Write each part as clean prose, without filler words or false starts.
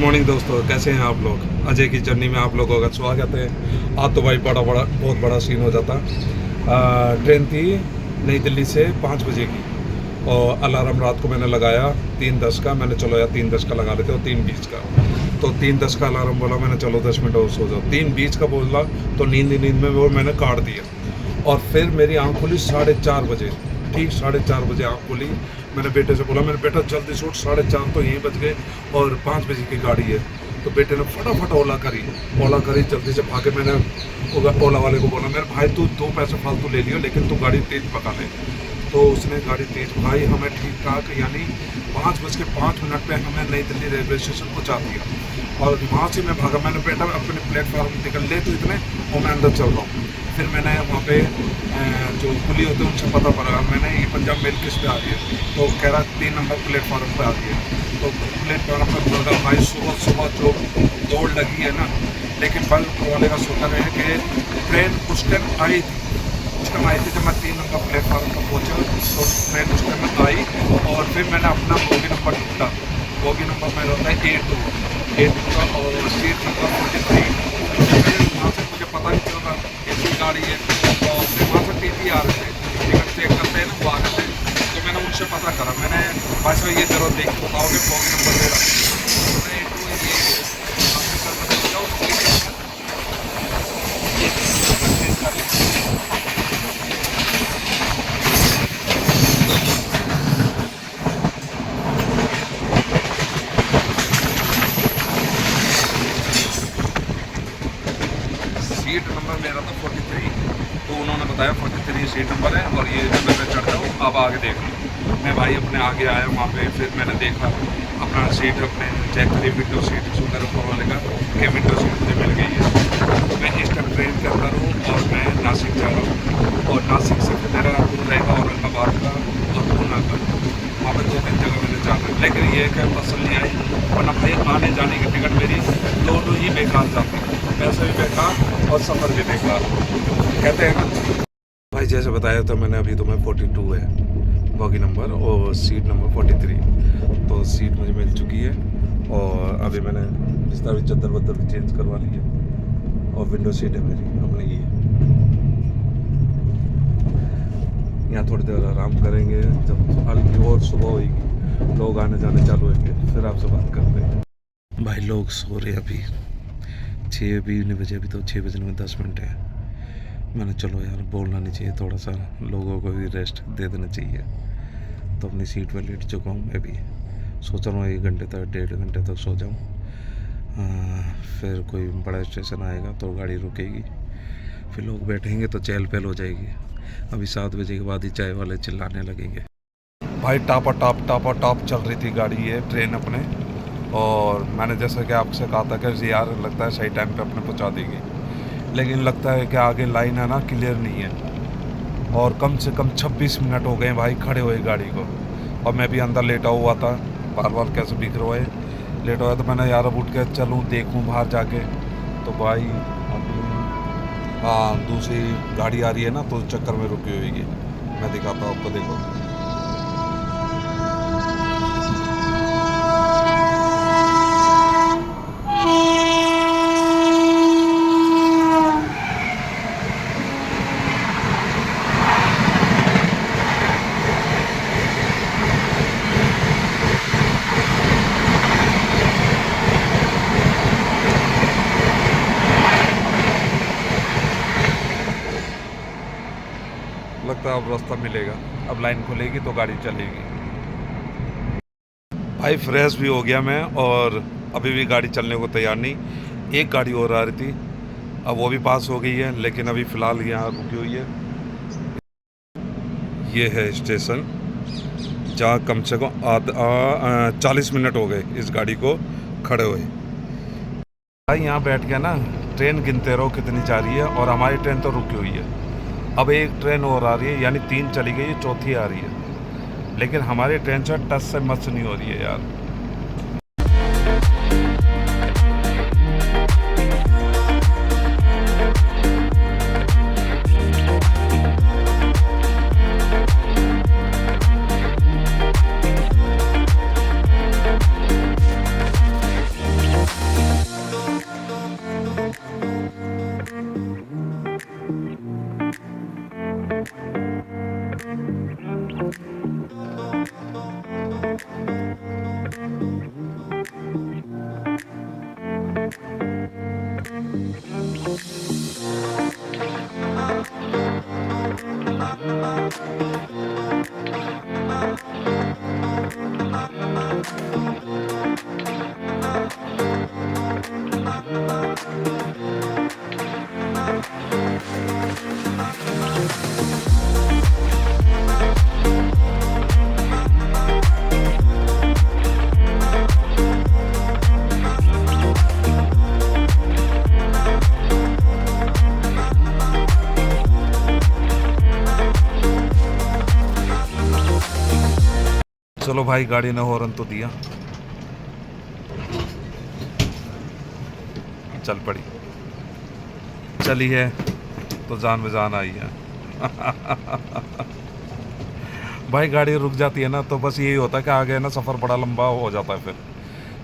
Morning दोस्तों, कैसे हैं आप लोग। अजय की जर्नी में आप लोगों का स्वागत है। आज तो भाई बहुत बड़ा सीन हो जाता। ट्रेन थी नई दिल्ली से 5 बजे की और अलार्म रात को मैंने लगाया 3:10 का। मैंने चलो यार 3:10 का लगा लेते और 3:20 का। तो 3:10 का अलार्म बोला, मैंने चलो 10 मिनट और सो जाओ। 3:20 का बोला तो नींद में वो मैंने काट दिया और फिर मेरी आँख खुली 4:30 बजे। ठीक 4:30 बजे आँख खुली। मैंने बेटे से बोला, मेरे बेटा जल्दी से उठ, 4:30 तो यहीं बज गए और 5 बजे की गाड़ी है। तो बेटे ने फटाफट ओला करी जल्दी से भागे। मैंने ओला वाले को बोला, मेरे भाई तू 2 पैसे फालतू ले लियो लेकिन तू गाड़ी तेज़ पका ले। तो उसने गाड़ी तेज़ भगाई, हमें ठीक ठाक यानी 5:05 पे हमें नई दिल्ली रेलवे स्टेशन पहुँचा दिया। और वहाँ से मैं भागा। मैंने बेटा अपने प्लेटफार्म निकल ले तो इतने और मैं अंदर चल रहा हूँ। फिर मैंने वहाँ पे जो कुली होते हैं उनसे पता पड़ा, मैंने ये पंजाब मेल किस पे आ रही है। तो कह रहा 3 नंबर प्लेटफार्म पे आ रही है। तो प्लेटफार्म पर बोल रहा, भाई सुबह जो दौड़ लगी है ना। लेकिन बल वाले का सोचा है कि ट्रेन उस टाइम आई थी जब मैं 3 नंबर प्लेटफार्म पर पहुँचा। तो ट्रेन उस टाइम आई और फिर मैंने अपना बोगी नंबर ढूंढा। बोगी नंबर मेरा होता है A2 का और सीट नंबर 43। वहाँ से मुझे पता नहीं चल रहा ऐसी गाड़ी है। और फिर वहाँ से टीटी आ रहे थे, टिकट चेक करते हैं ना, वो आ रहे थे। तो मैंने उनसे पता करा, मैंने भाई साहब ये जरूर देख के बताओगे बोगी नंबर मेरा। मैंने A2 ये सीट नंबर मेरा था 43। तो उन्होंने बताया 43 सीट नंबर है और ये जब मैं चढ़ जाऊँ आप आगे देख लो। मैं भाई अपने आगे आया वहाँ पे। फिर मैंने देखा अपना सीट अपने चेक करी, विंडो सीट शुगर ऊपर वाले का कि विंडो सीट मुझे मिल गई है। मैं इस टाइम ट्रेन के अंदर हूँ और मैं नासिक जा रहा हूँ और नासिक से फिर मेरा दूर रहेगा औरंगाबाद का और पूना का। वहाँ पर 2-3 जगह मैंने जाना है। लेकिन ये क्या तसल्ली आई, वरना भाई आने जाने की टिकट मेरी दोनों ही बेकार जाती, पैसे भी बेकार और सफ़र भी बेकार। कहते हैं ना भाई, जैसे बताया था मैंने अभी, तो मैं 42 है बॉगी नंबर और सीट नंबर 43। तो सीट मुझे मिल चुकी है और अभी मैंने बिस्तर भी चद्दर वद्दर भी चेंज करवा ली है और विंडो सीट है मेरी अपनी। ये यहाँ थोड़ी देर आराम करेंगे, जब हल्की और सुबह होगी लोग आने जाने चालू होंगे फिर आपसे बात करते हैं। भाई लोग सो रहे अभी 6 बजे, अभी तो 6 बजने में 10 मिनट है। मैंने चलो यार बोलना नहीं चाहिए, थोड़ा सा लोगों को भी रेस्ट दे देना चाहिए। तो अपनी सीट पर लेट चुका हूँ। मैं भी सोच रहा हूँ 1 घंटे तक 1.5 घंटे तक सो जाऊँ। फिर कोई बड़ा स्टेशन आएगा तो गाड़ी रुकेगी, फिर लोग बैठेंगे तो चहल पहल हो जाएगी। अभी 7 बजे के बाद ही चाय वाले चिल्लाने लगेंगे। भाई टापा टाप चल रही थी गाड़ी, ये ट्रेन अपने। और मैंने जैसा कि आपसे कहा था कि यार लगता है सही टाइम पे अपने पहुंचा देगी, लेकिन लगता है कि आगे लाइन है ना क्लियर नहीं है। और कम से कम 26 मिनट हो गए भाई खड़े हुए गाड़ी को। और मैं भी अंदर लेटा हुआ था, बार कैसे बिक रहा है, लेटा हुआ। तो मैंने यार अब उठ के चलूँ देखूँ बाहर जाके। तो भाई अभी हाँ दूसरी गाड़ी आ रही है ना, तो उस चक्कर में रुकी हुई है। मैं दिखाता हूँ आपको, देखो। लगता है अब रास्ता मिलेगा, अब लाइन खुलेगी तो गाड़ी चलेगी। भाई फ्रेश भी हो गया मैं और अभी भी गाड़ी चलने को तैयार नहीं। एक गाड़ी और आ रही थी, अब वो भी पास हो गई है, लेकिन अभी फ़िलहाल यहाँ रुकी हुई है। ये है स्टेशन जहाँ कम से कम 40 मिनट हो गए इस गाड़ी को खड़े हुए। भाई यहाँ बैठ गया ना, ट्रेन गिनते रहो कितनी जा रही है और हमारी ट्रेन तो रुकी हुई है। अब एक ट्रेन और आ रही है, यानी 3 चली गई, चौथी आ रही है। लेकिन हमारी ट्रेन से टच से मच नहीं हो रही है यार। चलो भाई, गाड़ी ने हॉर्न तो दिया, चल पड़ी, चली है तो जान में जान आई है। भाई गाड़ी रुक जाती है ना तो बस यही होता है कि आगे ना सफ़र बड़ा लंबा हो जाता है फिर,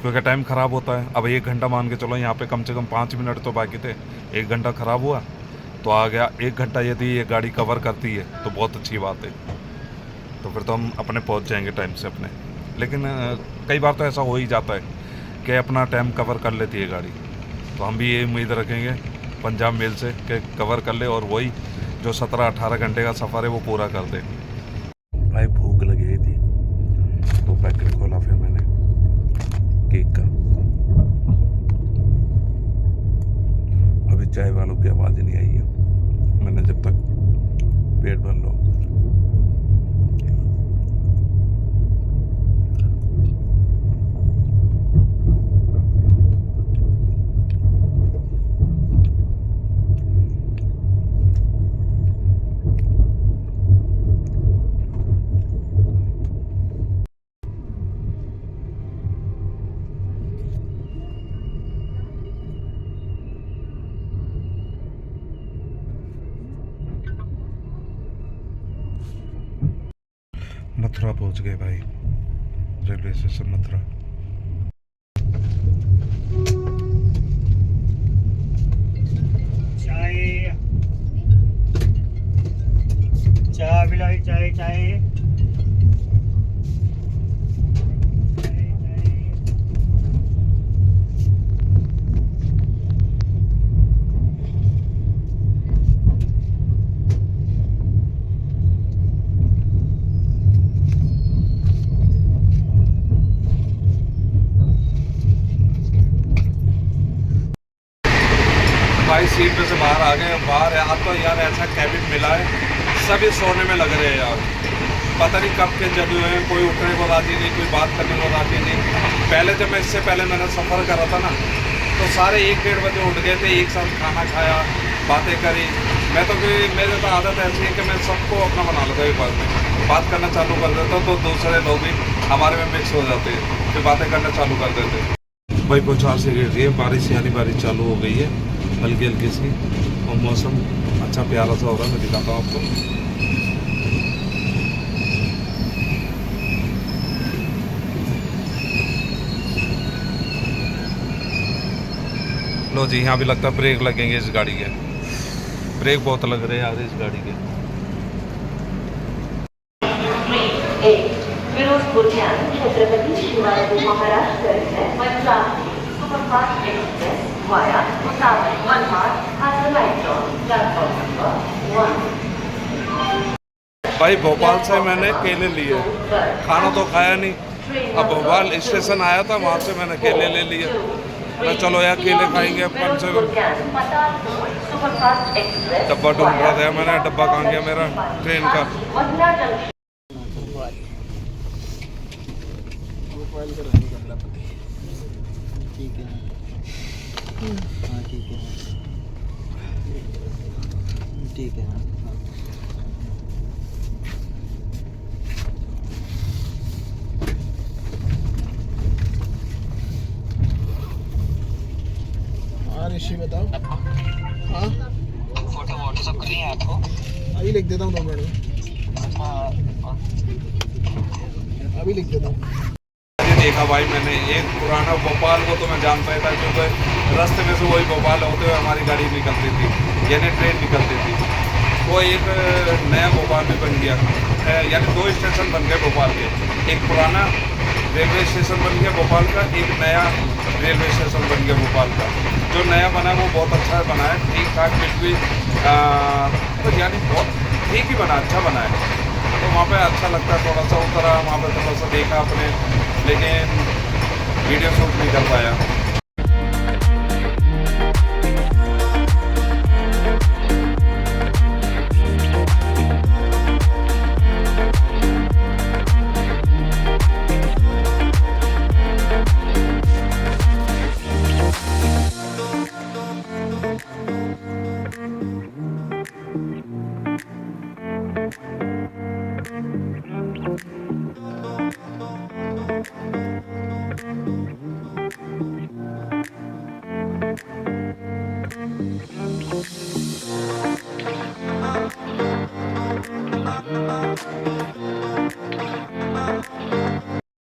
क्योंकि टाइम ख़राब होता है। अब 1 घंटा मान के चलो, यहाँ पे कम से कम 5 मिनट तो बाकी थे, 1 घंटा ख़राब हुआ तो आ गया 1 घंटा। यदि ये गाड़ी कवर करती है तो बहुत अच्छी बात है, तो फिर तो हम अपने पहुँच जाएंगे टाइम से अपने। लेकिन कई बार तो ऐसा हो ही जाता है कि अपना टाइम कवर कर लेती है गाड़ी, तो हम भी ये उम्मीद रखेंगे पंजाब मेल से कि कवर कर ले और वही जो 17-18 घंटे का सफ़र है वो पूरा कर दे। भाई भूख लगी थी तो पैकेट खोला फिर मैंने केक का। अभी चाय वालों की आवाज़ नहीं आई है, मैंने जब तक पेट भर लो। मथुरा पहुंच गए भाई, रेलवे स्टेशन मथुरा। चाय चाय बिलाई, चाय चाय भाई सीट पे से बाहर आ गए, बाहर है। अब तो यार ऐसा कैबिन मिला है, सभी सोने में लग रहे हैं यार, पता नहीं कब के जगे हुए हैं, कोई उठने को राजी नहीं, कोई बात करने को राजी नहीं। पहले जब मैं इससे पहले मैंने सफ़र करा था ना तो सारे 1-1:30 बजे उठ गए थे, एक साथ खाना खाया, बातें करी। मैं तो मेरे तो आदत ऐसी है कि मैं सबको अपना बना लेता हूँ, बात में बात करना चालू कर देता हूँ तो दूसरे लोग भी हमारे में मिक्स हो जाते हैं, फिर बातें करना चालू कर देते हैं। भाई बौछार से गिर रही है बारिश, यानी बारिश चालू हो गई है हल्की हल्की सी, और मौसम अच्छा प्यारा सा हो रहा है। मैं दिखाता हूँ आपको। लो जी, यहाँ भी लगता है ब्रेक लगेंगे इस गाड़ी के, ब्रेक बहुत लग रहे हैं यार इस गाड़ी के। Firozpur Chhatrapati Shivaji Maharaj terminus Punjab superfast express via Bhusawal Manmad हासनाइटोन प्लेटफॉर्म नंबर 1। भाई भोपाल से मैंने केले लिए, खाना तो खाया नहीं। अब भोपाल स्टेशन आया था, वहाँ से मैंने केले ले लिए। मैं चलो यार केले खाएंगे अपन से। डब्बा ढूंढ रहा था मैंने, डब्बा कहाँ गया मेरा ट्रेन का। ठीक है, हाँ ठीक है, ठीक है, हाँ ऋषि बताओ। हाँ फोटो व्हाट्सएप करनी है आपको? अभी लिख देता हूँ 2 मिनट में। हाँ, अभी लिख देता हूँ। देखा भाई मैंने एक पुराना भोपाल को तो मैं जानता ही था, क्योंकि रास्ते में से वही भोपाल होते हुए हमारी गाड़ी निकलती थी, यानी ट्रेन निकलती थी। वो एक नया भोपाल में बन गया, यानी 2 स्टेशन बन गए भोपाल के। एक पुराना रेलवे स्टेशन बन गया भोपाल का, एक नया रेलवे स्टेशन बन गया भोपाल का। जो नया बना है वो बहुत अच्छा बना है, ठीक ठाक, बिल्कुल तो यानी बहुत ठीक ही बना, अच्छा बना है। तो वहाँ पे अच्छा लगता है, थोड़ा सा उतरा वहाँ पे, थोड़ा सा देखा अपने, लेकिन वीडियो शूट नहीं कर पाया।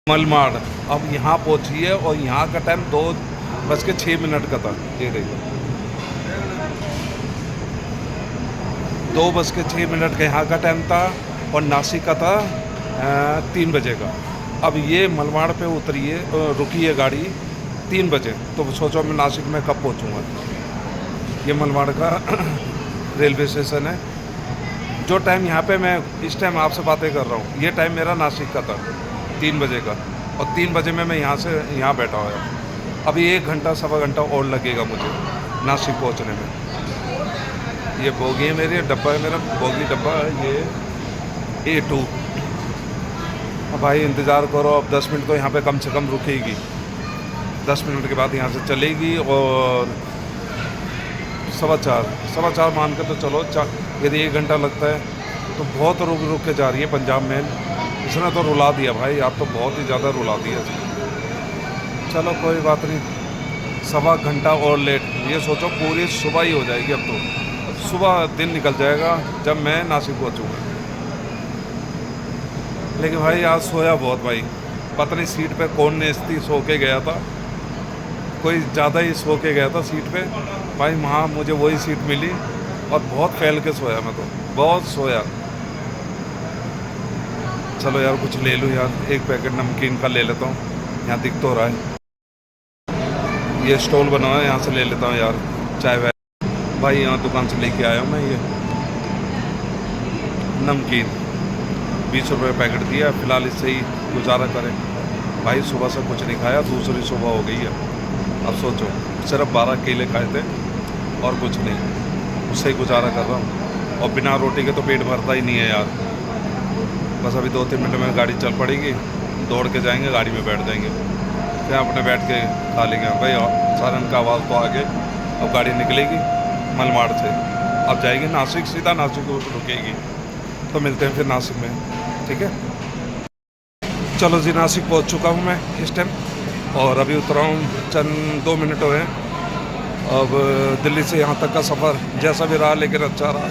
मलमाड़ अब यहाँ पहुँची है और यहाँ का टाइम 2:06 का था। ये देखो 2:06 का यहाँ का टाइम था और नासिक का था 3 बजे का। अब ये मलमाड़ पे उतरी है, रुकी है गाड़ी 3 बजे, तो सोचो मैं नासिक में कब पहुँचूँगा। ये मलमाड़ का रेलवे स्टेशन है। जो टाइम यहाँ पे मैं इस टाइम आपसे बातें कर रहा हूँ, ये टाइम मेरा नासिक का था 3 बजे का, और 3 बजे में मैं यहाँ से यहाँ बैठा हुआ। अभी 1 घंटा सवा घंटा और लगेगा मुझे नासिक पहुँचने में। ये बोगी है मेरी, डब्बा है मेरा, बोगी डब्बा है ये A2। अब भाई इंतज़ार करो, अब 10 मिनट तो यहाँ पे कम से कम रुकेगी, 10 मिनट के बाद यहाँ से चलेगी। और 4:15 मान के तो चलो, यदि 1 घंटा लगता है तो बहुत रुक के जा रही है पंजाब मेल। इसने तो रुला दिया भाई, आप तो बहुत ही ज़्यादा रुला दिया। चलो कोई बात नहीं, सवा घंटा और लेट। ये सोचो पूरी सुबह ही हो जाएगी, अब तो सुबह दिन निकल जाएगा जब मैं नासिक पहुँचूँगा। लेकिन भाई आज सोया बहुत भाई, पता नहीं सीट पे कौन ने सो के गया था, कोई ज़्यादा ही सो के गया था सीट पे भाई। वहाँ मुझे वही सीट मिली और बहुत फैल के सोया, मैं तो बहुत सोया। चलो यार कुछ ले लूँ यार, एक पैकेट नमकीन का ले लेता हूँ, यहाँ दिख तो रहा है ये स्टॉल बना हुआ है, यहाँ से ले लेता हूँ यार चाय वाय। भाई यहाँ दुकान से लेके आया हूँ मैं ये नमकीन, 20 रुपये पैकेट दिया, फ़िलहाल इससे ही गुजारा करें भाई। सुबह से कुछ नहीं खाया, दूसरी सुबह हो गई है। अब सोचो सिर्फ 12 केले खाए थे और कुछ नहीं, उससे ही गुजारा कर रहा हूँ। और बिना रोटी के तो पेट भरता ही नहीं है यार। बस अभी 2-3 मिनट में गाड़ी चल पड़ेगी, दौड़ के जाएंगे, गाड़ी में बैठ जाएंगे, फिर अपने बैठ के खा लेंगे भाई। सारन का आवाज़ तो आगे, अब गाड़ी निकलेगी मलमाड़ से, अब जाएगी नासिक, सीधा नासिक को रुकेगी। तो मिलते हैं फिर नासिक में, ठीक है। चलो जी, नासिक पहुंच चुका हूं मैं इस टाइम, और अभी उतरा हूं, चंद 2 मिनट हुए। अब दिल्ली से यहाँ तक का सफ़र जैसा भी रहा, लेकिन अच्छा रहा,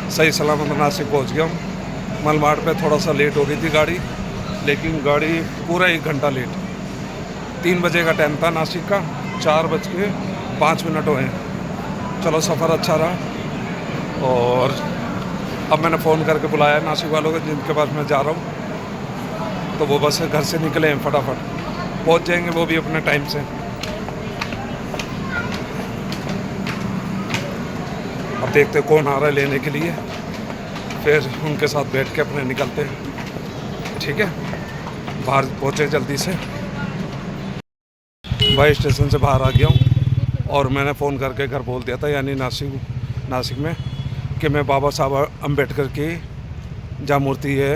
सही सलामत नासिक पहुँच गया हूँ। मलमाड़ पे थोड़ा सा लेट हो गई थी गाड़ी, लेकिन गाड़ी पूरा 1 घंटा लेट। 3 बजे का टाइम था नासिक का, 4:05 हुए। चलो सफ़र अच्छा रहा। और अब मैंने फ़ोन करके बुलाया नासिक वालों को जिनके पास मैं जा रहा हूँ, तो वो बस घर से निकले हैं, फटाफट पहुँच जाएंगे वो भी अपने टाइम से। अब देखते कौन आ रहा है लेने के लिए, फिर उनके साथ बैठ के अपने निकलते हैं, ठीक है। बाहर पहुँचे जल्दी से, भाई स्टेशन से बाहर आ गया हूँ, और मैंने फ़ोन करके घर बोल दिया था, यानी नासिक में, कि मैं बाबा साहब अम्बेडकर की जहाँ मूर्ति है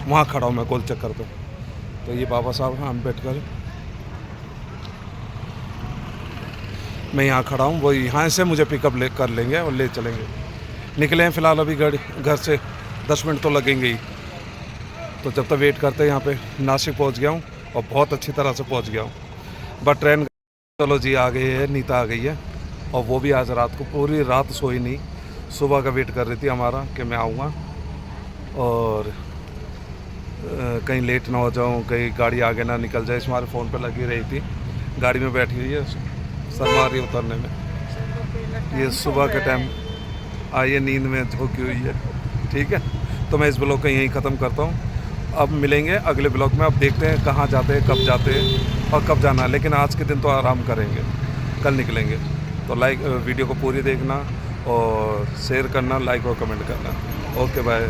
वहाँ खड़ा हूँ मैं गोल चक्कर पे। तो ये बाबा साहब अम्बेडकर, मैं यहाँ खड़ा हूँ, वो यहाँ से मुझे पिकअप कर लेंगे और ले चलेंगे। निकले हैं फ़िलहाल अभी गाड़ी घर से, 10 मिनट तो लगेंगे ही। तो जब तक वेट करते हैं यहाँ पे, नासिक पहुँच गया हूँ और बहुत अच्छी तरह से पहुँच गया हूँ। बट ट्रेन, चलो जी आ गई है, नीता आ गई है, और वो भी आज रात को पूरी रात सोई नहीं, सुबह का वेट कर रही थी हमारा कि मैं आऊँगा और कहीं लेट ना हो जाऊँ, कहीं गाड़ी आगे ना निकल जाए, इस हमारे फ़ोन पे लगी रही थी। गाड़ी में बैठी हुई है, शर्मा रही उतरने में। ये सुबह के टाइम आई है, नींद में झोंकी हुई है, ठीक है। तो मैं इस ब्लॉग को यहीं ख़त्म करता हूँ। अब मिलेंगे अगले ब्लॉग में, अब देखते हैं कहाँ जाते हैं, कब जाते हैं और कब जाना है। लेकिन आज के दिन तो आराम करेंगे, कल निकलेंगे। तो वीडियो को पूरी देखना और शेयर करना, लाइक और कमेंट करना। Okay bye.